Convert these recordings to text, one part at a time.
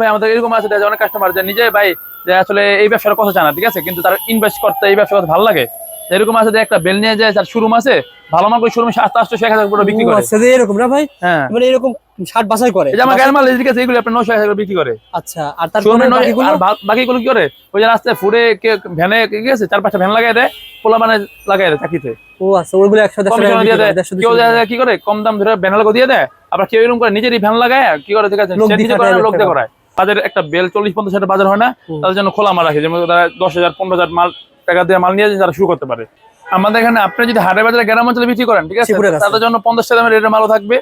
ভাই আমাদের এরকম আছে যে অনেক কাস্টমার যে নিজে ভাই যে আসলে এই ব্যবসার কথা জানা, ঠিক আছে, কিন্তু তার ইনভেস্ট করতে এই ব্যবসা করতে ভালো লাগে। এরকম আছে যে একটা বেল নিয়ে যায়, তার শোরুম আছে, ভালো মাল করে শোরুমে 700-800 করে বিক্রি করে। আচ্ছা, এরকম না ভাই? হ্যাঁ, মানে এরকম শার্ট বাছাই করে, এই যে আমার গায়ের মাল ঠিক আছে, এগুলো আপনার 900 করে বিক্রি করে। আচ্ছা, আর তারপরে শোরুমে বাকিগুলো? আর বাকিগুলো কি করে, ওই যে রাস্তায় ফুডে ভ্যানে ঠিক আছে 4-5টা ভ্যান লাগাই দেয়, পোলা মানে লাগাই দেয় চাকরিতে। ও আচ্ছা, ওইগুলো 100 কমিশন দিয়ে দেয়, কেউ কি করে কম দাম ধরে ভ্যান লাগা দিয়ে দেয়, আবার কেউ এরকম করে নিজেরই ভ্যান লাগায় কি করে, ঠিক আছে, লোক দিয়ে করায়। তাদের একটা বেল 40-50 বাজার হয় না, তাদের জন্য খোলা মাল রাখে, যেমন তারা 10,000-15,000 মাল টাকা দিয়ে মাল নিয়ে তারা শুরু করতে পারে। আমাদের এখানে আপনি যদি হাটে বাজারে গ্রাম অঞ্চলে বিক্রি করেন, ঠিক আছে, তাদের জন্য 50 টাকা দামের রেটের মালও থাকবে।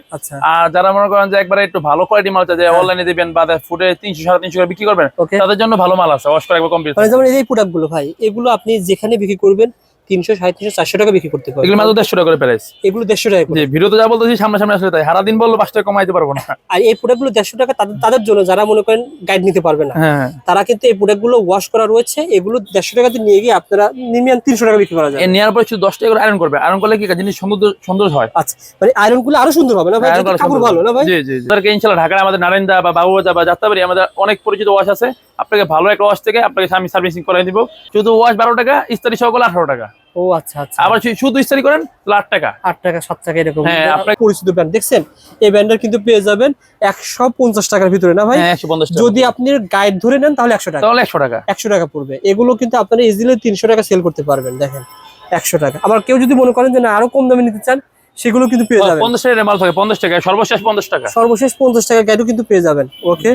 আর যারা মনে করেন যে একবারে একটু ভালো কোয়ালিটি মাল চাই, যে অনলাইনে দিবেন বা ফুটে 300-350 করে বিক্রি করবেন, তাদের জন্য ভালো মাল আছে, ওয়াশ করে একবার কমপ্লিট। মানে যেমন এই প্রোডাক্ট গুলো ভাই, এগুলো আপনি যেখানে বিক্রি করবেন 300, 350, 400 টাকা বিক্রি করতে পারবেন। এগুলো মাত্র 150 টাকা করে প্রাইস। এগুলো 150 টাকা করে। জি, ভিডিওতে যা বলতেছি সামনে সামনে আসলে তাই, সারা দিন বললো 5 টাকা কমাইতে পারবো না। আর এই প্রোডাক্ট গুলো 150 টাকা তাদের জন্য যারা মনে করেন গাইড নিতে পারবে না, তারা কিন্তু এই প্রোডাক্ট গুলো ওয়াশ করা রয়েছে, এগুলো 150 টাকাতে নিয়ে গিয়ে আপনারা মিনিমাম 300 টাকা বিক্রি করা যায়। নেওয়ার পর শুধু 10 টাকা করে আয়রন করবে, আয়রন করলে কি জিনিস সুন্দর হয়। আচ্ছা, মানে আয়রন গুলো আরো সুন্দর হবে না ভাই? কাপড় ভালো না ভাই? জি জি, তাদেরকে ইনশাআল্লাহ ঢাকায় আমাদের নারায়ণদা বা বাবুবাজার বা যাত্রাবাড়ি আমাদের অনেক পরিচিত ওয়াশ আছে, আপনাকে ভালো একটা ওয়াশ থেকে আপনাকে আমি সার্ভিসিং করে দিব। শুধু ওয়াশ 12 টাকা, ইস্তারি সহ 18 টাকা। ও আচ্ছা আচ্ছা, আবার শুধু ইস্তারি করেন 8 টাকা, 8 টাকা 7 টাকা এরকম। হ্যাঁ, আপনার পরিচিত ব্র্যান্ড দেখছেন, এই ব্র্যান্ডের কিন্তু পেয়ে যাবেন 150 টাকার ভিতরে না ভাই? 150 টাকা। যদি আপনি গাইড ধরে নেন তাহলে 100 টাকা, তাহলে 100 টাকা 100 টাকা পড়বে। এগুলো কিন্তু আপনারা ইজিলি 300 টাকা সেল করতে পারবেন। দেখেন 100 টাকা। আবার কেউ যদি মনে করেন যে না আরো কম দামে নিতে চান, সেগুলো কিন্তু পেয়ে যাবেন। 50 টাকার মাল থাকে, 50 টাকা সর্বশেষ 50 টাকা, সর্বশেষ 50 টাকা গাইডও কিন্তু পেয়ে যাবেন। ওকে,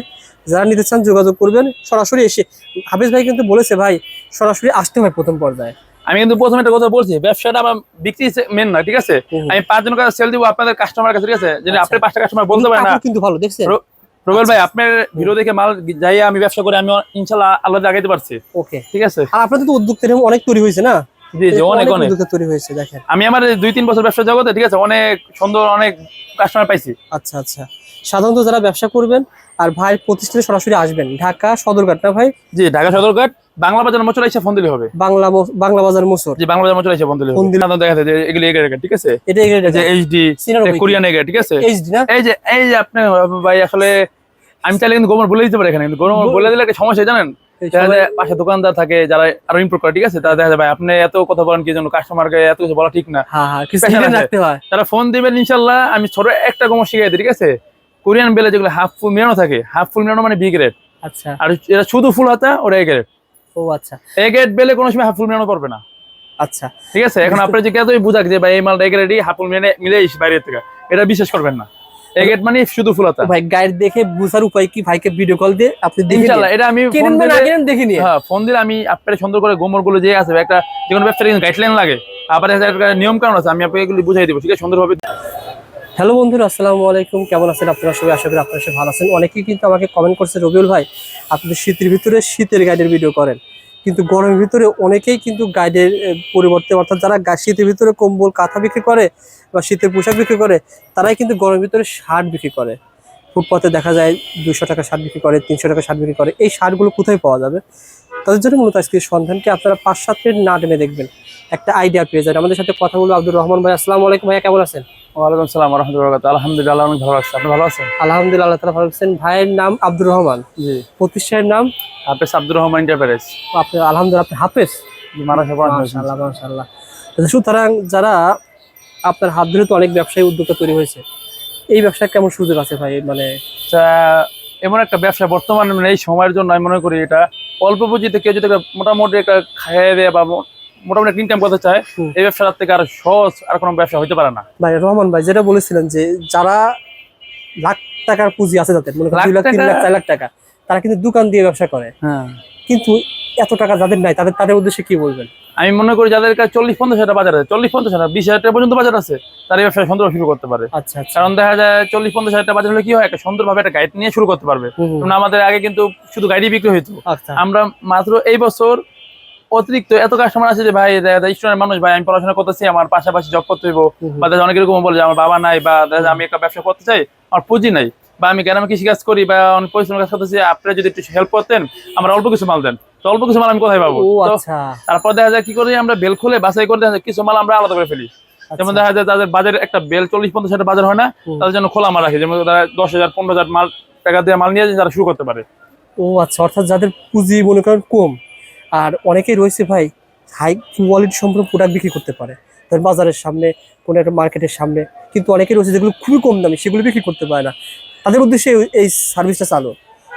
যারা নিতে চান যোগাযোগ করবেন সরাসরি এসে। হাফেজ ভাই কিন্তু বলেছে ভাই সরাসরি আসতে হয় প্রথম পর্যায়ে। আমি কিন্তু প্রথমে একটা কথা বলছি, ব্যবসাটা আমার বিক্রি মেন না, ঠিক আছে, আমি 5 জনের কাছে সেল দিব আপনাদের কাস্টমার কাছে, ঠিক আছে, যদি আপনি 5টা কাস্টমার বলতে পারেন না কিন্তু ভালো দেখছেন রুবেল ভাই, আপনার ভিডিও দেখে মাল যাই আমি ব্যবসা করে আমি ইনশাআল্লাহ আল্লাহ আগাইতে পারছি। ওকে, ঠিক আছে। আর আপনাদের তো উদ্যোক্তা অনেক তৈরি হয়েছে না? জি জি, অনেক উদ্যোক্তা তৈরি হয়েছে। দেখেন আমি আমার 2-3 বছর ব্যবসা জগতে, ঠিক আছে, অনেক সুন্দর অনেক কাস্টমার পাইছি। আচ্ছা আচ্ছা, সাধারণত যারা ব্যবসা করবেন আর ভাই প্রতিষ্ঠানে সরাসরি আসবেন, ঢাকা সদরঘাট না ভাই? জি, ঢাকা সদরঘাট, বাংলা বাজার মোচর এসে ফোন দিলে হবে। বাংলা বাজার মোচর। জি, বাংলা বাজার মোচর এসে ফোন দিলে হবে। দেখা যায় যে এগুলি এগ্রেড, ঠিক আছে, এটা এগ্রেড, যে এইচডি কোরিয়ান এগ্রেড, ঠিক আছে, এইচডি না? এই যে আপনি ভাই আসলে আমি চাইলে কিন্তু গোমর বলে দিতে পারি এখানে, কিন্তু গোমর বলে দিলে একটা সমস্যা জানেন, পাশে দোকানদার থাকে যারা আরো ইমপ্রুভ করে, ঠিক আছে, তারা দেখা যায় ভাই আপনি এত কথা বলেন কি জন্য, কাস্টমারকে এত কিছু বলা ঠিক না। তারা ফোন দিবেন ইনশাল্লাহ, আমি ছোট একটা গোমর শিখাই দিই, ঠিক আছে, কোরিয়ান বেলে যেগুলো হাফ ফুল মেরানো থাকে, হাফ ফুল মেরানো মানে বি গ্রেড। আচ্ছা, আর এটা শুধু ফুল হাতা ওটা এ গ্রেড। ও আচ্ছা, এ গ্রেড বেলে কোনো সময় হাফ ফুল মেরানো পারবে না। আচ্ছা, ঠিক আছে। এখন আপনি যে কেতই বুঝাক যে ভাই এই মালটা এ গ্রেডই হাফ ফুল মিলে বাইরে থেকে, এটা বিশ্বাস করবেন না। এ গ্রেড মানে শুধু ফুল হাতা। ভাই গাইড দেখে বুঝার উপায় কি? ভাইকে ভিডিও কল দিয়ে আপনি দেখে ইনশাআল্লাহ এটা আমি ফোন দিলে দেখে নিয়ে, হ্যাঁ, ফোন দিলে আমি আপনাদের সুন্দর করে গোমর গুলো যে আছে, একটা যে কোনো ব্যবসার কিন্তু গাইডলাইন লাগে, আবার একটা নিয়ম কানুন আছে, আমি আপনাকে এগুলো বুঝাই দেব, ঠিক আছে, সুন্দরভাবে। হ্যালো বন্ধুরা, আসসালামু আলাইকুম, কেমন আছেন আপনারা সবাই? আশা করি আপনারা সবাই ভালো আছেন। অনেকেই কিন্তু আমাকে কমেন্ট করছে, রবিউল ভাই আপনি শীতের ভিতরে শীতের গাইডের ভিডিও করেন, কিন্তু গরমের ভিতরে অনেকেই কিন্তু গাইডের পরিবর্তে, অর্থাৎ যারা শীতের ভিতরে কম্বল কাঁথা বিক্রি করে বা শীতের পোশাক বিক্রি করে, তারাই কিন্তু গরমের ভিতরে শার্ট বিক্রি করে। ফুটপাতে দেখা যায় 200 টাকা শার্ট বিক্রি করে, 300 টাকা শার্ট বিক্রি করে। এই শার্টগুলো কোথায় পাওয়া যাবে? তাদের জন্য মূলত আজকে সন্ধানকে আপনারা 5-7 মিনিট না টেনে দেখবেন, একটা আইডিয়া পেয়ে যাবেন। আমাদের সাথে কথা বলবো আব্দুর রহমান ভাই। আসসালামু আলাইকুম ভাইয়া, কেমন আছেন? ওয়ালাইকুম আসসালাম ওয়া রাহমাতুল্লাহি ওয়া বারাকাতুহু। আলহামদুলিল্লাহ, অনেক ভালো আছি। আপনি ভালো আছেন? আলহামদুলিল্লাহ, আল্লাহ তাআলা ভালো আছেন। ভাইয়ের নাম আব্দুর রহমান, জি। প্রতিষ্ঠানের নাম হাফেজ আব্দুর রহমান এন্টারপ্রাইজ। আপনি আলহামদুলিল্লাহ, আপনি হাফেজ? মাশাআল্লাহ মাশাআল্লাহ। সুতরাং যারা আপনার হাত ধরে তো অনেক ব্যবসায়ী উদ্যোক্তা তৈরি হয়েছে, এই ব্যবসায় কেমন সুযোগ আছে ভাই? মানে এমন একটা ব্যবসা বর্তমানে এই সময়ের জন্য আমি মনে করি এটা অল্প পুঁজিতে কেউ যদি মোটামুটি একটা খাইয়ে দেয় বা মোটামুটি ইনকাম করতে চায়, এই ব্যবসার থেকে আর সহজ আর কোনো ব্যবসা হতে পারে না ভাই। রহমান ভাই যেটা বলেছিলেন যে যারা লাখ টাকার পুঁজি আছে, যাদের মনে করেন 2 লাখ 3 লাখ 4 লাখ টাকা, তারা কিন্তু দোকান দিয়ে ব্যবসা করে। হ্যাঁ, কিন্তু এত টাকা যাদের নাই, তাদের উদ্দেশ্যে কি বলবেন? আমি মনে করি যাদের কাছে 40-50 হাজার বাজার আছে, 40-50 হাজার 20 হাজার টাকা পর্যন্ত বাজার আছে, তারা এই ব্যবসা সুন্দর শুরু করতে পারে। আচ্ছা আচ্ছা, কারণ দেখা যায় 40-50 হাজার টাকা বাজার হলে কি হয়, একটা সুন্দরভাবে একটা গাইড নিয়ে শুরু করতে পারবে। আমাদের আগে কিন্তু শুধু গাইডই বিক্রি হইতো। আমরা মাত্র এই বছর অতিরিক্ত এত কাস্টমার আছে যে ভাই স্টুডেন্ট মানুষ, ভাই আমি পড়াশোনা করতেছি, আমার পাশাপাশি জব করতে হইব, বা অনেক এরকম বলে যে আমার বাবা নাই, বা আমি একটা ব্যবসা করতে চাই, আমার পুঁজি নাই, বা আমি গ্রামে কৃষিকাজ করি বা অনেক পরিশ্রম কাজ করতেছি, আপনারা যদি একটু হেল্প করতেন, আমার অল্প কিছু মাল দেন, তো অল্প কিছু মাল আমি কোথায় পাবো? তারপর দেখা যায় কি করি, আমরা বেল খুলে বাছাই করে দেখা যায় কিছু মাল আমরা আলাদা করে ফেলি। যেমন দেখা যায় তাদের বাজারে একটা বেল 40-50 হাজার বাজার হয় না, তাদের জন্য খোলা মাল রাখি, যেমন তারা 10,000-15,000 মাল টাকা দিয়ে মাল নিয়ে যারা শুরু করতে পারে। ও আচ্ছা, অর্থাৎ যাদের পুঁজি মনে করেন কম, আর অনেকেই রয়েছে ভাই হাই কোয়ালিটি সম্পন্ন প্রোডাক্ট বিক্রি করতে পারে, ধরেন বাজারের সামনে, কোনো একটা মার্কেটের সামনে, কিন্তু অনেকেই রয়েছে যেগুলো খুবই কম দামি, সেগুলো বিক্রি করতে পারে না, তাদের উদ্দেশ্যে এই সার্ভিসটা চালু।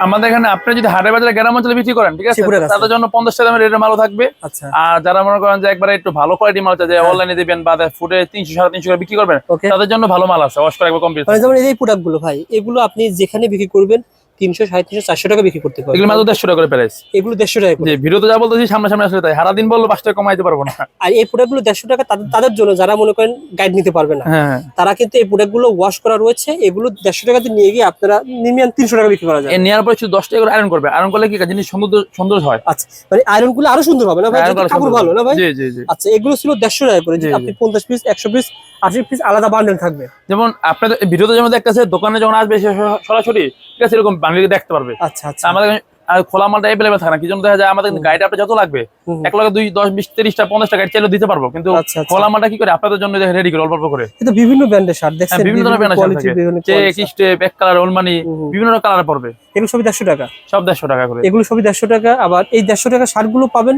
আমাদের এখানে আপনি যদি হাটে বাজারে গ্রাম অঞ্চলে বিক্রি করেন, ঠিক আছে, সেগুলোর কাছে। তাদের জন্য 50 টাকা দামের রেটের মালও থাকবে। আচ্ছা, আর যারা মনে করেন যে একবারে একটু ভালো কোয়ালিটি মাল চাই, যে হ্যাঁ। অনলাইনে দিবেন বা ফুটে 300 350 করে বিক্রি করবেন, ওকে, তাদের জন্য ভালো মাল আছে, ওয়াশ করে একবার কমপ্লিট। মানে যেমন এই প্রোডাক্টগুলো ভাই, এগুলো আপনি যেখানে বিক্রি করবেন 300, 350, 400 টাকা বিক্রি করতে পারবেন। এগুলো মাত্র 150 টাকা করে প্রাইস। এগুলো 150 টাকা করে। জি, ভিডিওতে যা বলতেছি সামনে সামনে আসলে তাই, সারাদিন বললো 5 টাকা কমাইতে পারবো না। আর এই প্রোডাক্টগুলো 150 টাকা তাদের জন্য যারা মনে করেন গাইড নিতে পারবে না, হ্যাঁ, তারা কিন্তু এই প্রোডাক্টগুলো ওয়াশ করা রয়েছে, এগুলো 150 টাকাতে নিয়ে গিয়ে আপনারা মিনিমাম 300 টাকা বিক্রি করা যায়। এর নেওয়ার পর শুধু 10 টাকা করে আয়রন করবে। আয়রন করলে কি জিনিস সুন্দর সুন্দর হয়। আচ্ছা, মানে আয়রন গুলো আরো সুন্দর হবে না ভাই? আয়রন যাতে করা কাপড় সুন্দর ভালো হবে। না ভাই? জি জি জি। আচ্ছা, এগুলো ছিল 150 টাকা করে, জি, আপনি জি। 50 পিস, 100 পিস, 80 পিস আলাদা বান্ডেল থাকবে। যেমন আপনাদের ভিডিওতে যেমন দেখতেছে, দোকানে যখন আসবে সে সরাসরি, ঠিক আছে, এরকম বান্ডিল দেখতে পারবে। আচ্ছা আচ্ছা, আমাদের আর খোলা মালটা অ্যাভেলেবেল থাকে না, কি জন্য দেখা যায় আমাদের গাইড আপনি যত লাগবে হুম, হুম। এক লাখ 2 10 20 30টা 50টা গাইড চাইলেও দিতে পারবো, কিন্তু আচ্ছা, আচ্ছা। খোলা মালটা কি করে আপনাদের জন্য রেডি করে অল্প অল্প করে। কিন্তু বিভিন্ন ব্র্যান্ডের শার্ট দেখছেন, হ্যাঁ, বিভিন্ন ধরনের ব্যানার কোয়ালিটি, থাকে, বিভিন্ন চেক quality। স্টেপ এক কালার ওলমানি হুম, হুম। বিভিন্ন কালার পড়বে, এগুলো সবই 150 টাকা। সব 150 টাকা করে। এগুলো সবই 150 টাকা। আবার এই 150 টাকা শার্ট গুলো পাবেন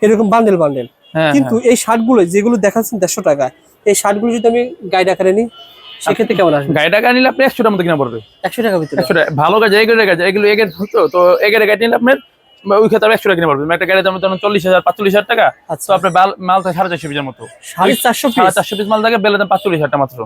এরকম বান্ডেল বান্ডেল। হ্যাঁ, কিন্তু এই শার্ট গুলো যেগুলো দেখাচ্ছেন 150 টাকা, এই শার্ট গুলো যদি আমি গাইড আকারে নিই, সেক্ষেত্রে কেমন আসবে? গাইড টাকা নিলে আপনি 100টার মতো কিনা পড়বে। 100 টাকা ভিতরে। 100 টাকা ভালো গাছ, এগের গাছ, এগুলো এগের তো এগের গাইড নিলে আপনার ওই ক্ষেত্রে 100 টাকা কিনা পড়বে। একটা গাড়ির দাম ধরুন 40,000 45,000 টাকা, আচ্ছা, তো আপনার মাল থাকে 450 পিসের মতো। 450 পিস। 450 পিস মাল থাকে, বেলের দাম 45,000 টাকা মাত্র।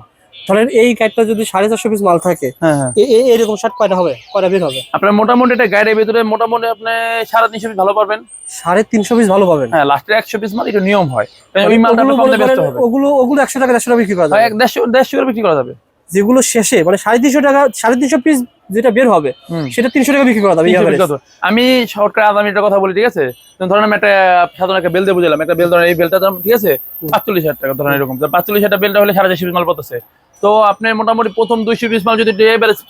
ধরেন এই গাইডটা যদি 450 পিস মাল থাকে, হ্যাঁ হ্যাঁ, এরকম শার্ট কয়টা হবে, কয়টা বের হবে? আপনার মোটামুটি একটা গাড়ির ভিতরে মোটামুটি আপনি 350 পিস ভালো পারবেন। 350 পিস ভালো পাবেন। হ্যাঁ, লাস্টের 100 পিস মাল একটু নিয়ম হয়, কারণ ওই মালটা ওগুলো আপনার কম মনে দামে করেন, বেচতে হবে। ওগুলো 100 টাকা 150 টাকা বিক্রি করা হয় যাবে। 150 করে বিক্রি করা যাবে। যেগুলো শেষে মানে 350 টাকা, 350 পিস যেটা বের হবে হুম। সেটা 300 টাকা বিক্রি করা যাবে। 300 পিস কত? আমি শর্টকাট আমি একটা কথা বলি, ঠিক আছে, ধরেন আমি একটা সাধারণ একটা বেল দিয়ে বুঝলাম, একটা বেল ধরেন এই বেলটা দাম, ঠিক আছে, 45,000 টাকা ধরেন, এরকম 45,000 বেলটা হলে 450 পিস মাল পড়তেছে। তো আপনি মোটামুটি প্রথম 200 পিস মাল যদি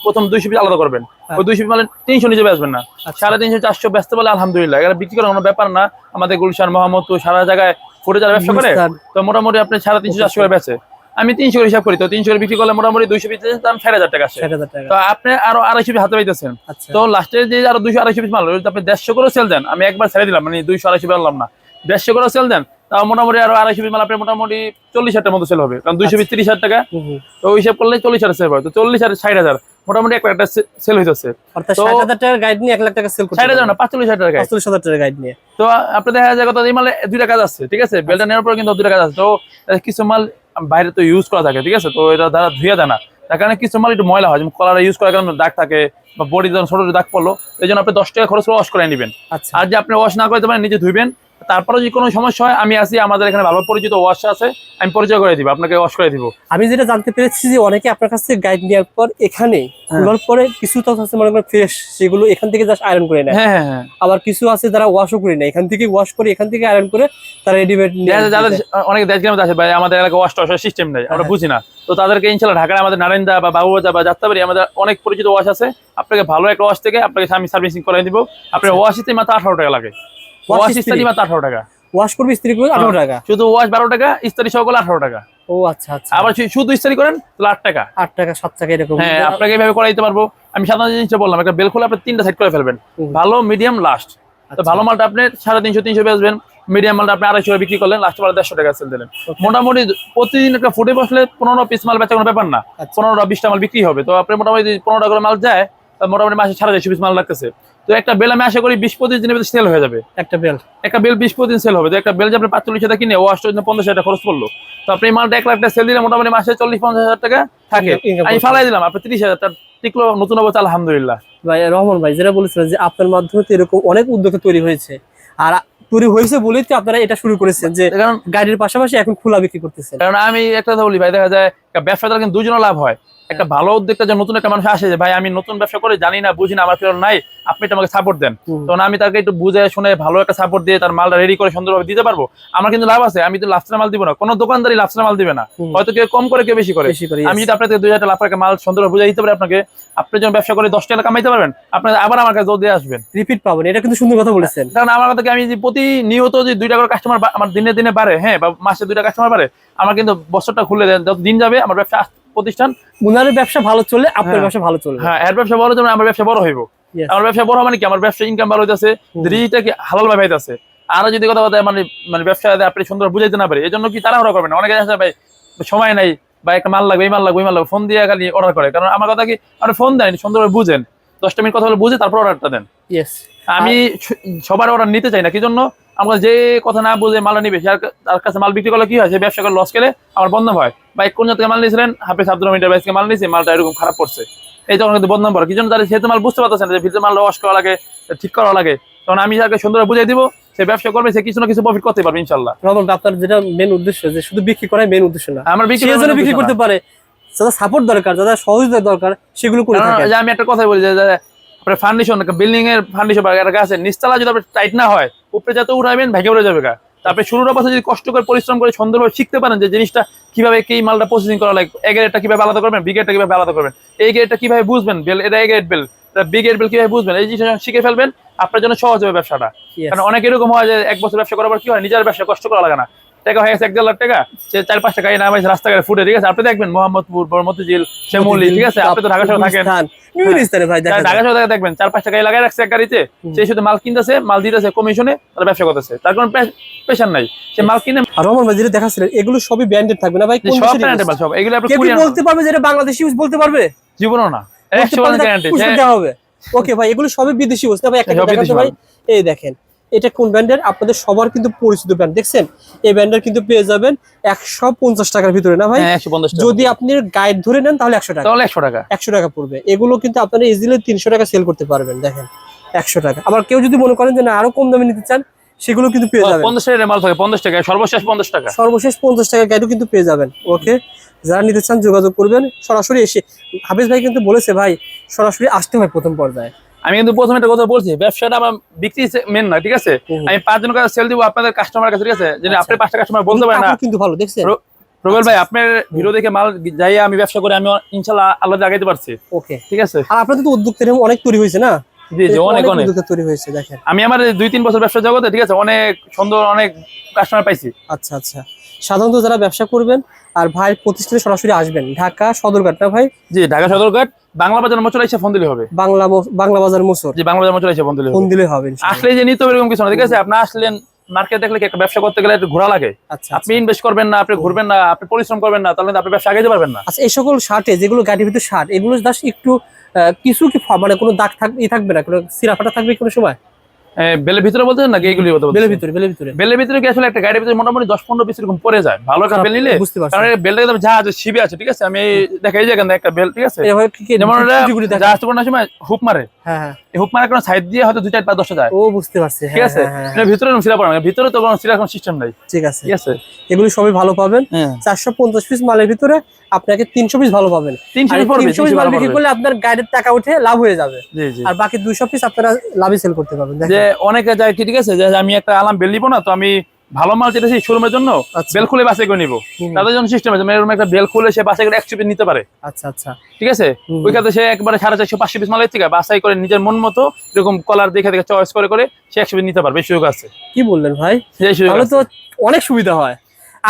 প্রথম 200 পিস আলাদা করবেন, ওই 200 পিস মাল 300 নিচে বেচবেন না, 350 400 বেচতে বলে আলহামদুলিল্লাহ, এটা বিক্রি করার কোনো ব্যাপার না। আমাদের গুলশান মোহাম্মদপুর সারা জায়গায় ফুটে যারা ব্যবসা করে, তো মোটামুটি আপনি 350 400 করে বেচে, আমি 300 করে হিসাব করি, তো 300 করে বিক্রি করলে মোটামুটি 200 পিসের দাম 6,000 টাকা আসে। 60,000 টাকা। তো আপনি আরো 250 পিস হাতে পাইতেছেন। আচ্ছা, তো লাস্টে যে আরো 200 250 পিস মাল যদি আপনি 150 করে সেল দেন, আমি একবার ছেড়ে দিলাম, মানে 200 250 বললাম না, 150 করে সেল দেন, তাও মোটামুটি আরো 250 পিস মাল আপনি মোটামুটি 40,000 টাকার মতো সেল হবে, কারণ 200 পিস 30,000 টাকা, হুম, হুম। তো ওই হিসাব করলে 40,000 সেল হয়, তো 40 আর 60,000 মোটামুটি এক লাখ টাকা সেল হইতেছে। অর্থাৎ তো 60,000 টাকার গাইড নিয়ে 1 লাখ টাকা সেল করতে 60,000 না 45,000 টাকা। 45,000 টাকার গাইড নিয়ে। তো আপনি দেখা যায় কত এই মালে দুইটা কাজ আছে, ঠিক আছে, বেলটা নেওয়ার পর কিন্তু দুইটা কাজ আছে। তো কিছু মাল বাইরে তো ইউজ করা থাকে, ঠিক আছে, তো এটা দ্বারা ধুয়ে দেয় না, তার কারণে কিছু মাল একটু ময়লা হয়, যেমন কলার ইউজ করার কারণে দাগ থাকে বা বডি যখন ছোট ছোট দাগ পড়লো, এই জন্য আপনি 10 টাকা খরচ করে ওয়াশ করে নেবেন। আচ্ছা, আর যে আপনি ওয়াশ না করতে পারেন, নিজে ধুইবেন। তারপরে যদি কোনো সমস্যা হয়, আমি আছি, আমাদের এখানে ভালো পরিচিত ওয়াশ আছে, আমি পরিচয় করে দিব, আপনাকে ওয়াশ করে দিব। আমি যেটা জানতে পেরেছি যে অনেকে আপনার কাছ থেকে গাইড নেওয়ার পর এখানে খোলার পরে কিছু তো আছে মনে করেন ফ্রেশ, সেগুলো এখান থেকে জাস্ট আয়রন করে নেয়। হ্যাঁ হ্যাঁ হ্যাঁ, আবার কিছু আছে যারা ওয়াশও করে নেয়, এখান থেকে ওয়াশ করে এখান থেকে আয়রন করে তারা রেডিমেড যাদের অনেক দেশ গ্রামে আছে ভাই, আমাদের এলাকায় ওয়াশ টাওয়ার সিস্টেম নেই, আমরা বুঝি না, তো তাদেরকে ইনশাল্লাহ ঢাকায় আমাদের নারায়ণদা বা বাবুবাজার বা যাত্রাবাড়ি আমাদের অনেক পরিচিত ওয়াশ আছে, আপনাকে ভালো একটা ওয়াশ থেকে আপনাকে আমি সার্ভিসিং করে দিব। আপনার ওয়াশ ইস্ত্রি মাত্র 18 টাকা লাগে, ওয়াশ ইস্ত্রি মাত্র 18 টাকা, ওয়াশ করবে ইস্ত্রি করবে 18 টাকা, শুধু ওয়াশ 12 টাকা, ইস্ত্রি সহ করলে 18 টাকা। ও আচ্ছা আচ্ছা, আবার শুধু ইস্ত্রি করেন তাহলে 8 টাকা। 8 টাকা 7 টাকা এরকম। হ্যাঁ, আপনাকে এইভাবে করে দিতে পারবো। আমি সাধারণ জিনিসটা বললাম, একটা বেল খুলে আপনি 3টা সাইড করে ফেলবেন, ভালো মিডিয়াম লাস্ট। তো ভালো মালটা আপনি 350 300 বেচবেন, মিডিয়াম মালটা আপনি 250 বিক্রি করলেন, লাস্ট মাল 150 টাকা সেল দিলেন। মোটামুটি প্রতিদিন একটা ফুটে বসলে 15 পিস মাল বেচা কোনো ব্যাপার না, 15টা 20টা মাল বিক্রি হবে। তো আপনি মোটামুটি 15টা করে মাল যায়, মোটামুটি মাসে 450 পিস মাল লাগতেছে। তো একটা বেল আমি আশা করি 20-25 দিনের ভিতরে সেল হয়ে যাবে। একটা বেল 20-25 দিন সেল হবে। তো একটা বেল যে আপনি 45 টাকা কিনে ওয়াশ 50 টাকা খরচ করলো, তো আপনি এই মালটা 1 লাখ টাকা সেল দিলে মোটামুটি মাসে 40-50 হাজার টাকা থাকে। আমি ফালাই দিলাম, আপনি 30,000 টাকা টিকলো, নতুন অবস্থা আলহামদুলিল্লাহ। ভাই রহমান ভাই যেটা বলেছিলেন যে আপনার মাধ্যমে তো এরকম অনেক উদ্যোগ তৈরি হয়েছে, আর তৈরি হয়েছে বলেই তো আপনারা এটা শুরু করেছেন যে কারণ গাড়ির পাশাপাশি এখন খোলা বিক্রি করতেছেন। আমি একটা কথা বলি ভাই, দেখা যায় ব্যবসা দ্বারা কিন্তু দুজনের লাভ হয়। একটা ভালো উদ্যোগটা যে নতুন একটা মানুষ আসে যে ভাই আমি নতুন ব্যবসা করে জানি না বুঝি না, আমার ফেরত নাই, আপনি একটু আমাকে সাপোর্ট দেন, তখন আমি তাকে একটু বুঝে শুনে ভালো একটা সাপোর্ট দিয়ে তার মালটা রেডি করে সুন্দরভাবে দিতে পারবো, আমার কিন্তু লাভ আছে। আমি তো লাভসের মাল দিব না, কোনো দোকানদারি লাভসের মাল দিবে না, হয়তো কেউ কম করে কেউ বেশি করে। আমি যদি আপনাকে 2,000 লাভ করে মাল সুন্দরভাবে বুঝে দিতে পারি আপনাকে, আপনি যখন ব্যবসা করে 10 টাকা কামাইতে পারবেন, আপনার আবার আমার কাছে দিয়ে আসবেন, রিপিট পাবেন। এটা কিন্তু সুন্দর কথা বলেছেন, কারণ আমার কথা আমি যে প্রতিনিয়ত যে 2টা করে কাস্টমার আমার দিনে দিনে বাড়ে, হ্যাঁ, বা মাসে 2টা কাস্টমার বাড়ে, আমার কিন্তু বছরটা খুলে দেন, যত দিন যাবে আমার ব্যবসা প্রতিষ্ঠান। উনার ব্যবসা ভালো চলে, আপনার ব্যবসা ভালো চলবে। হ্যাঁ, এর ব্যবসা বড় চলবে, আমার ব্যবসা বড় হইব। আমার ব্যবসা বড় মানে কি, আমার ব্যবসা ইনকাম ভালো হইতাছে, রিজিকটা কি হালাল ভাবে হইতাছে। আর যদি কথা বলতে মানে ব্যবসা আপনি সুন্দর বুঝাইতে না পারে, এই জন্য কি তাড়াহুড়া করবেন না। অনেকে আছে ভাই সময় নাই বা একটা মাল লাগবে, এই মাল লাগবে, ওই মাল লাগবে, ফোন দিয়ে খালি অর্ডার করে। কারণ আমার কথা কি, আপনি ফোন দেন সুন্দরভাবে বুঝেন, 10টা মিনিট কথা বলে বুঝে তারপর অর্ডারটা দেন। আমি সবার অর্ডার নিতে চাই না, কি জন্য আমরা যে কথা না বুঝে মাল নিবে, তার কাছে মাল বিক্রি করলে কি হয়, সে ব্যবসা করে লস গেলে আমার বদনাম হয়। ভাই কোন থেকে মাল নিয়েছিলেন, হাফেজ আব্দুল হামিদ ভাইকে মাল নিয়েছে, মালটা এরকম খারাপ পড়ছে, এই তখন কিন্তু বদনাম পড়ে। কি জন্য তারা সেহেতু মাল বুঝতে পারতেছে না যে ভিতরে মাল ওয়াশ করা লাগে, ঠিক করা লাগে। তখন আমি তাকে সুন্দর বুঝাই দিব, সে ব্যবসা করবে, সে কিছু না কিছু প্রফিট করতে পারবে ইনশাল্লাহ। আপনার যেটা মেন উদ্দেশ্য, যে শুধু বিক্রি করাই মেন উদ্দেশ্য না, আমার বিক্রি করতে পারে, যারা সাপোর্ট দরকার, যারা সহযোগিতা দরকার, সেগুলো করে থাকে। আমি একটা কথা বলি, যে আপনার ফাউন্ডেশন, বিল্ডিং এর ফাউন্ডেশন গাছের নিচতলা যদি আপনার টাইট না হয়, উপরে যাতে উঠাবেন ভেঙে উড়ে যাবে গা। তারপরে শুরুর অবস্থা যদি কষ্ট করে পরিশ্রম করে সুন্দরভাবে শিখতে পারেন যে জিনিসটা কিভাবে কি মালটা প্রসেসিং করা লাগে, এ গ্রেডটা কিভাবে আলাদা করবেন, বি গ্রেডটা কিভাবে আলাদা করবেন, এই গ্রেডটা কিভাবে বুঝবেন, বেল এটা এ গ্রেড বেল, বি গ্রেড বেল কিভাবে বুঝবেন, এই জিনিসটা শিখে ফেলবেন, আপনার জন্য সহজ হবে ব্যবসাটা। কারণ অনেক এরকম হয় যে 1 বছর ব্যবসা করার পর কি হয়, নিজের ব্যবসা কষ্ট করা লাগে না, টাকা হয়ে গেছে 1-1.5 লাখ টাকা, সে 4-5 টাকা নামাইছে রাস্তাঘাটে ফুটে, ঠিক আছে। আপনি দেখবেন মোহাম্মদপুর, মতিঝিল, শ্যামলী, ঠিক আছে, আপনি তো ঢাকা শহরে থাকেন, ঢাকা শহরে দেখবেন 4-5 টাকা লাগাই রাখছে এক গাড়িতে, সে শুধু মাল কিনতেছে, মাল দিতেছে কমিশনে, তারা ব্যবসা করতেছে, তার কোনো প্রেশার নাই, সে মাল কিনে। আর রহমান ভাই যেটা দেখাচ্ছিলেন, এগুলো সবই ব্র্যান্ডেড থাকবে না ভাই? সব ব্র্যান্ডেড মাল, সব এগুলো আপনি কোরিয়ান বলতে পারবে, যেটা বাংলাদেশি ইউজ বলতে পারবে? জীবনও না, 100% গ্যারান্টি হবে। ওকে ভাই, এগুলো সবই বিদেশি ইউজ না ভাই? একটা দেখাচ্ছি ভাই, এই দেখেন, এটা কোন ব্র্যান্ডের? আপনাদের সবার কিন্তু পরিচিত ব্র্যান্ড, দেখছেন? এই ব্র্যান্ডের কিন্তু পেয়ে যাবেন 150 টাকার ভিতরে না ভাই? 150 টাকা। যদি আপনি গাইড ধরে নেন তাহলে 100 টাকা, তাহলে 100 টাকা, 100 টাকা পড়বে। এগুলো কিন্তু আপনারা ইজিলি 300 টাকা সেল করতে পারবেন। দেখেন 100 টাকা। আবার কেউ যদি মনে করেন যে না আরো কম দামে নিতে চান, সেগুলো কিন্তু পেয়ে যাবেন। 50 টাকার মাল থাকে, 50 টাকা সর্বশেষ, 50 টাকা সর্বশেষ 50 টাকা গাইডও কিন্তু পেয়ে যাবেন। ওকে, যারা নিতে চান যোগাযোগ করবেন, সরাসরি এসে। হাফেজ ভাই কিন্তু বলেছে ভাই সরাসরি আসতে হয় প্রথম পর্যায়ে। আমি কিন্তু প্রথমে একটা কথা বলছি, ব্যবসাটা আমার বিক্রি মেন না, ঠিক আছে। আমি 5 জনের কাছে সেল দিব আপনাদের কাস্টমার কাছে, ঠিক আছে, যে আপনি 5টা কাস্টমার বলতে পারেন না কিন্তু ভালো দেখছেন রুবেল ভাই, আপনার ভিডিও দেখে মাল যাই আমি ব্যবসা করে আমি ইনশাআল্লাহ আল্লাহ লাগাইতে পারছি। ওকে, ঠিক আছে। আর আপনাদের তো উদ্যোক্তা অনেক তৈরি হয়েছে না? জি জি, অনেক উদ্যোক্তা তৈরি হয়েছে। দেখেন আমি আমার 2-3 বছর ব্যবসা জগতে, ঠিক আছে, অনেক সুন্দর অনেক কাস্টমার পাইছি। আচ্ছা আচ্ছা, সাধারণত যারা ব্যবসা করবেন আর ভাই প্রতিষ্ঠানে সরাসরি আসবেন, ঢাকা সদরঘাট না ভাই? জি, ঢাকা সদরঘাট, বাংলা বাজার মোচড় এসে ফোন দিলে হবে। বাংলা বাজার মোচড়? জি, বাংলা বাজার মোচড় এসে ফোন দিলে হবে। আসলে যে নিতে হবে এরকম কিছু না, ঠিক আছে। আপনি আসলেন, মার্কেট দেখলে কি একটা ব্যবসা করতে গেলে একটু ঘোরা লাগে। আপনি ইনভেস্ট করবেন না, আপনি ঘুরবেন না, আপনি পরিশ্রম করবেন না, তাহলে আপনি ব্যবসা আগাইতে পারবেন না। আচ্ছা, এই সকল শার্টে যেগুলো গাড়ির ভিতরে শার্ট, এগুলো জাস্ট একটু কিছু কি মানে কোনো দাগ থাকবে না, কোনো সিরাফাটা থাকবে কোনো সময়? বেলের ভিতরে বলতে নাকি এইগুলি বেলের ভিতরে কি আসলে একটা গাড়ির ভিতরে মোটামুটি 10-15 পিস এরকম পড়ে যায়, ভালো একটা বেল নিলে। কারণ বেলটা একদম জাহাজ শিবে আছে, ঠিক আছে। আমি দেখাই যে একটা বেল, ঠিক আছে, যেমন জাহাজ পড়ানোর সময় হুপ মারে, এই হুপ মারার কোনো সাইড দিয়ে হয়তো 2-4-5-10 যায়। ও বুঝতে পারছি, ঠিক আছে। ভিতরে সিরা পড়া, ভিতরে তো কোনো সিরা কোনো সিস্টেম নাই। ঠিক আছে, ঠিক আছে। এগুলো সবই ভালো পাবেন। 450 পিস মালের ভিতরে আপনাকে 300 পিস ভালো পাবেন। 300 পিস মাল বিক্রি করলে আপনার গাড়ির টাকা উঠে লাভ হয়ে যাবে, আর বাকি 200 পিস আপনারা লাভে সেল করতে পারবেন। যে অনেকে যায়, ঠিক আছে, যে আমি একটা আলাম বেল নিবো না, তো আমি ভালো মাল যেটা শোরুমের জন্য বেল খুলে বাছাই করে নিবো, তাদের জন্য সিস্টেম আছে। এরকম একটা বেল খুলে সে বাছাই করে 100 পিস নিতে পারে। আচ্ছা আচ্ছা, ঠিক আছে। ওই কাছে সে একবারে 450-500 পিস মালের থেকে বাছাই করে নিজের মন মতো এরকম কলার দেখে চয়েস করে করে সে 100 পিস নিতে পারবে। সুযোগ আছে। কি বললেন ভাই? তাহলে তো অনেক সুবিধা হয়।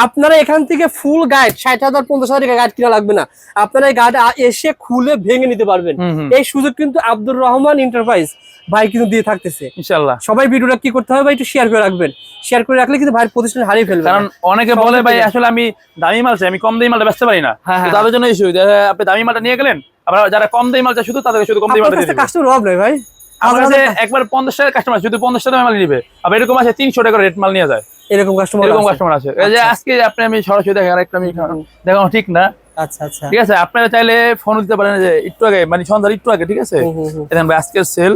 আপনারা এখান থেকে ফুল গাইড 60,000-50,000 টাকা গাইড কিনা লাগবে না, আপনারা এই গাইড এসে খুলে ভেঙে নিতে পারবেন। এই সুযোগ কিন্তু আব্দুর রহমান এন্টারপ্রাইজ ভাই কিন্তু দিয়ে থাকতেছে ইনশাআল্লাহ। সবাই ভিডিওটা কি করতে হবে ভাই, একটু শেয়ার করে রাখবেন। শেয়ার করে রাখলে কিন্তু ভাইয়ের প্রতিষ্ঠান হারিয়ে ফেলবে। কারণ অনেকে বলে ভাই আসলে আমি দামি মাল চাই, আমি কম দামি মালটা বেচতে পারি না, তাদের জন্য ইস্যু। আপনি দামি মালটা নিয়ে গেলেন, আবার যারা কম দামি মাল চায় শুধু তাদেরকে শুধু কম দামি মালটা দিয়ে দিবেন। কাস্টমার অভাব নাই ভাই, আমার কাছে একবার 50 টাকার কাস্টমার শুধু 50 টাকা মাল নিবে, আবার এরকম আছে 300 টাকা রেট মাল নিয়ে যায়। এরকম কাস্টমার আছে। এই যে আজকে আপনি আমি সরাসরি দেখেন, আরেকটা আমি দেখানো ঠিক না। আচ্ছা আচ্ছা, ঠিক আছে। আপনারা চাইলে ফোন দিতে পারেন, যে একটু আগে মানে সন্ধ্যার একটু আগে, ঠিক আছে। দেখেন ভাই আজকের সেল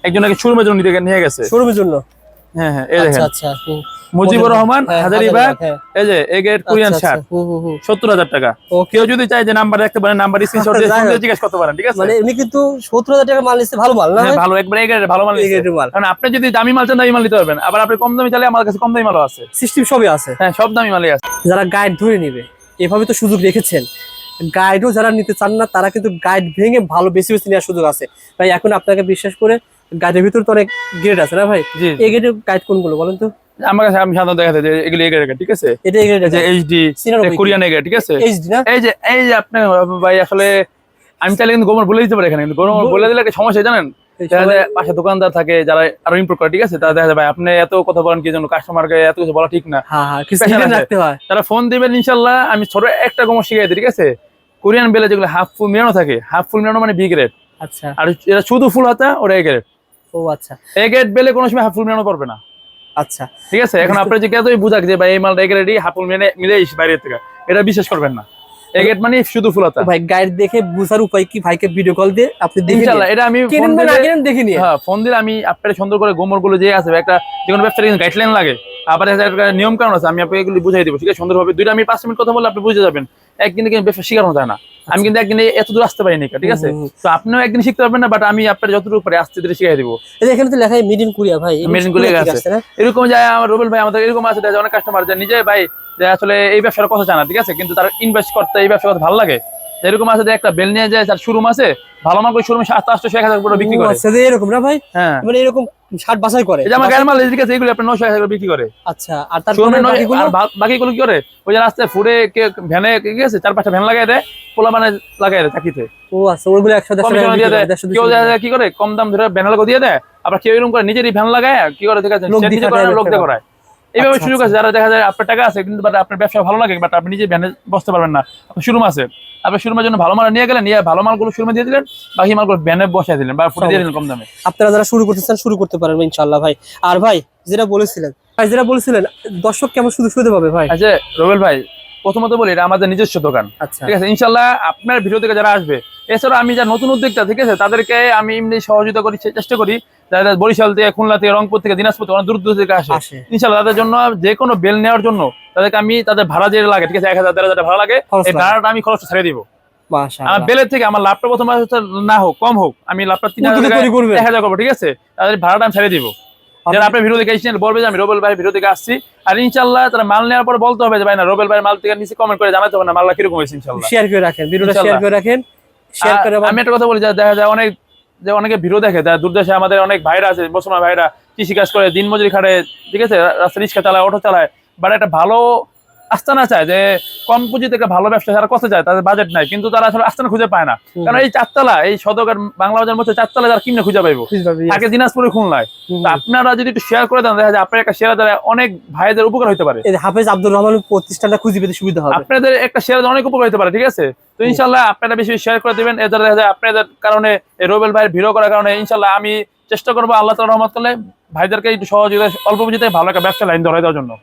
একজনকে শোরুমের জন্য নিয়ে গেছে, শোরুমের জন্য। হ্যাঁ হ্যাঁ, এই দেখেন। আচ্ছা, মুজিবুর রহমান, হাজারীবাগ। এই যে এ গ্রেড কোরিয়ান শার্ট 70,000 টাকা। কেউ যদি চায় যে নাম্বার রাখতে পারেন, নাম্বার স্ক্রিনশট দিয়ে জিজ্ঞাসা করতে পারেন, ঠিক আছে। মানে উনি কিন্তু 70,000 টাকা মাল নিচ্ছে, ভালো মাল না? হ্যাঁ, ভালো, একবার এ গ্রেডের ভালো মাল নিচ্ছে। কারণ আপনি যদি দামি মাল চান, দামি মাল নিতে পারবেন, আবার আপনি কম দামি চাইলে আমার কাছে কম দামি মালও আছে, সিস্টেম সবই আছে। হ্যাঁ, সব দামি মালই আছে। যারা গাইড ধরে নেবে এভাবে তো সুযোগ রেখেছেন। গাইডও যারা নিতে চান না, তারা কিন্তু গাইড ভেঙে ভালো বেশি বেশি নেওয়ার সুযোগ আছে। তাই এখন আপনাকে বিশ্বাস করে গাইডের ভিতরে তো অনেক গ্রেড আছে না ভাই? এই গ্রেডের গাইড কোনগুলো বলেন তো? আমার কাছে আমি সাধারণত দেখা যায় যে এগুলি এগের গাড়ি, ঠিক আছে, এটা এগুলো যে এইচডি কোরিয়ান এগের, ঠিক আছে। এইচডি না, এই যে আপনি ভাই আসলে আমি চাইলে কিন্তু গোমর বলে দিতে পারি এখানে, কিন্তু গোমর বলে দিলে একটা সমস্যা জানেন, দেখা যায় পাশে দোকানদার থাকে যারা আরো ইম্প্রুভ করে, ঠিক আছে, তারা দেখা যায় ভাই আপনি এত কথা বলেন কি জন্য, কাস্টমারকে এত কিছু বলা ঠিক না। কিছু রাখতে হয়। তারা ফোন দিবেন, ইনশাল্লাহ আমি ছোট একটা গোমর শিখাই দিই, ঠিক আছে। কোরিয়ান বেলে যেগুলো হাফ ফুল মিলানো থাকে, হাফ ফুল মিলানো মানে বি গ্রেড। আচ্ছা, আর এটা শুধু ফুল হাতা ওটা এ গ্রেড। ও আচ্ছা, এ গ্রেড বেলে কোনো সময় হাফ ফুল মিলানো পারবে না। আচ্ছা, ঠিক আছে, এখন আপনার যে কেতই বুঝাক যে ভাই এই মালটা এ গ্রেডই হাফ ফুল মিলে বাইরে থেকে, এটা বিশ্বাস করবেন না। এ গ্রেড মানে শুধু ফুল হাতা। ভাই গাইড দেখে বুঝার উপায় কি, ভাইকে ভিডিও কল দিয়ে আপনি দেখে ইনশাআল্লাহ এটা আমি ফোন দিলে দেখে নিয়ে, হ্যাঁ ফোন দিলে আমি আপনাদের সুন্দর করে গোমর গুলো যে আছে, একটা যে কোনো ব্যবসার কিন্তু গাইডলাইন লাগে, আবার একটা নিয়ম কানুন আছে, আমি আপনাকে এগুলি বুঝাই দিব, ঠিক আছে, সুন্দরভাবে। দুইটা আমি 5 মিনিট কথা বললে আপনি বুঝে যাবেন। একদিনে কিন্তু ব্যবসা শিখানো যায় না, আমি কিন্তু একদিনে এত দূর আসতে পারিনি, ঠিক আছে। তো আপনিও একদিন শিখতে পারবেন না, বাট আমি আপনার যতটুকু পারি আস্তে ধীরে শিখাই দিব। এখানে তো লেখা মেড ইন কোরিয়া ভাই, মেড ইন কোরিয়া আছে। এরকম যায় আমার রুবেল ভাই, আমাদের এরকম আছে অনেক কাস্টমার যে নিজে ভাই যে আসলে এই ব্যবসার কথা জানা, ঠিক আছে, কিন্তু তার ইনভেস্ট করতে এই ব্যবসার কথা ভালো লাগে। এরকম আছে যে একটা বেল নিয়ে যায়, তার শোরুম আছে, ভালো মাল করে শোরুমে 700-800 করে বিক্রি করে। আচ্ছা, এরকম না ভাই, হ্যাঁ মানে এরকম শার্ট বাছাই করে, এই যে আমার গায়ের মাল, ঠিক আছে, এগুলো আপনি 900 করে বিক্রি করে। আচ্ছা, আর তারপরে বাকিগুলো কি করে, ওই যে রাস্তায় ফুডে ভ্যানে কি আছে 4-5টা ভ্যান লাগাই দেয়, পোলা মানে লাগাই দেয় চাকরিতে। ও আচ্ছা, ওইগুলো 100 দিয়ে দেয়। কেউ কি করে কম দাম ধরে ভ্যান লাগা দিয়ে দেয়, আবার কেউ এরকম করে নিজেরই ভ্যান লাগায় কি করে, ঠিক আছে, লোক দিয়ে করায়। এইভাবে সুযোগ আছে, যারা দেখা যায় আপনার টাকা আছে কিন্তু আপনার ব্যবসা ভালো লাগে, বাট আপনি নিজে ভ্যানে বসতে পারবেন না, আপনার শোরুম আছে, আপনার শোরুমের জন্য ভালো মাল নিয়ে গেলেন, নিয়ে ভালো মালগুলো শোরুমে দিয়ে দিলেন, বাকি মালগুলো ভ্যানে বসাই দিলেন বা ফুটে দিয়ে দিলেন কম দামে। আপনারা যারা শুরু করতে চান শুরু করতে পারেন ইনশাআল্লাহ ভাই। আর ভাই যেটা বলেছিলেন দর্শক কেমন সুযোগ সুবিধা পাবে ভাই? আচ্ছা রুবেল ভাই, প্রথমত বলি এটা আমাদের নিজস্ব দোকান, আচ্ছা, ঠিক আছে, ইনশাল্লাহ আপনার ভিডিও থেকে যারা আসবে, এছাড়া আমি যারা নতুন উদ্যোক্তা, ঠিক আছে, তাদেরকে আমি এমনি সহযোগিতা করি, চেষ্টা করি, যারা বরিশাল থেকে, খুলনা থেকে, রংপুর থেকে, দিনাজপুর থেকে, অনেক দূর দূর থেকে আসে, ইনশাল্লাহ তাদের জন্য যে কোনো বেল নেওয়ার জন্য তাদেরকে আমি তাদের ভাড়া যে লাগে, ঠিক আছে, 1000-1500 ভাড়া লাগে, এই ভাড়াটা আমি খরচ ছেড়ে দিব। আমার বেলের থেকে আমার লাভটা প্রথম না হোক কম হোক, আমি লাভটা 3000 করবো, ঠিক আছে, তাদের ভাড়াটা আমি ছেড়ে দিব। যারা আপনার ভিডিও দেখে এসেছেন বলবে যে আমি রুবেল ভাই ভিডিও থেকে আসছি, আর ইনশাল্লাহ তারা মাল নেওয়ার পর বলতে হবে যে ভাই না রুবেল ভাই মাল থেকে নিচে কমেন্ট করে জানাতে হবে না মালটা কিরকম হয়েছে। ইনশাল্লাহ শেয়ার করে রাখেন, ভিডিওটা শেয়ার করে রাখেন, শেয়ার করে। আমি একটা কথা বলি, দেখা যায় অনেকে ভিডিও দেখে, দূর দেশে আমাদের অনেক ভাইরা আছে, মুসলমান ভাইরা কৃষি কাজ করে, দিন মজুরি খাটে, ঠিক আছে, রাস্তা রিক্সা চালায়, অটো চালায়, বাট একটা ভালো আস্তানা চায়, যে কম পুঁজিতে একটা ভালো ব্যবসা যারা করতে চায়, তাদের বাজেট নাই, কিন্তু তারা আসলে আস্তানা খুঁজে পায় না। কারণ এই চারতলা, এই সদকের বাংলা বাজার মধ্যে চারতলা যারা কিনে খুঁজে পাইবো থাকে দিনাজপুরে, খুলনায়। আপনারা যদি একটু শেয়ার করে দেন, দেখা যায় আপনার একটা শেয়ার দ্বারা অনেক ভাইদের উপকার হতে পারে। হাফেজ আব্দুর রহমান প্রতিষ্ঠানটা খুঁজে পেতে সুবিধা হবে, আপনাদের একটা শেয়ার অনেক উপকার হতে পারে, ঠিক আছে। তো ইনশাল্লাহ আপনারা বেশি শেয়ার করে দিবেন, এর দ্বারা দেখা যায় আপনাদের কারণে, এই রুবেল ভাইয়ের ভিডিও করার কারণে ইনশাল্লাহ আমি চেষ্টা করবো আল্লাহ তাআলা রহমত করলে ভাইদেরকে একটু সহযোগিতা অল্প পুঁজিতে ভালো একটা ব্যবসা লাইন ধরে দেওয়ার জন্য।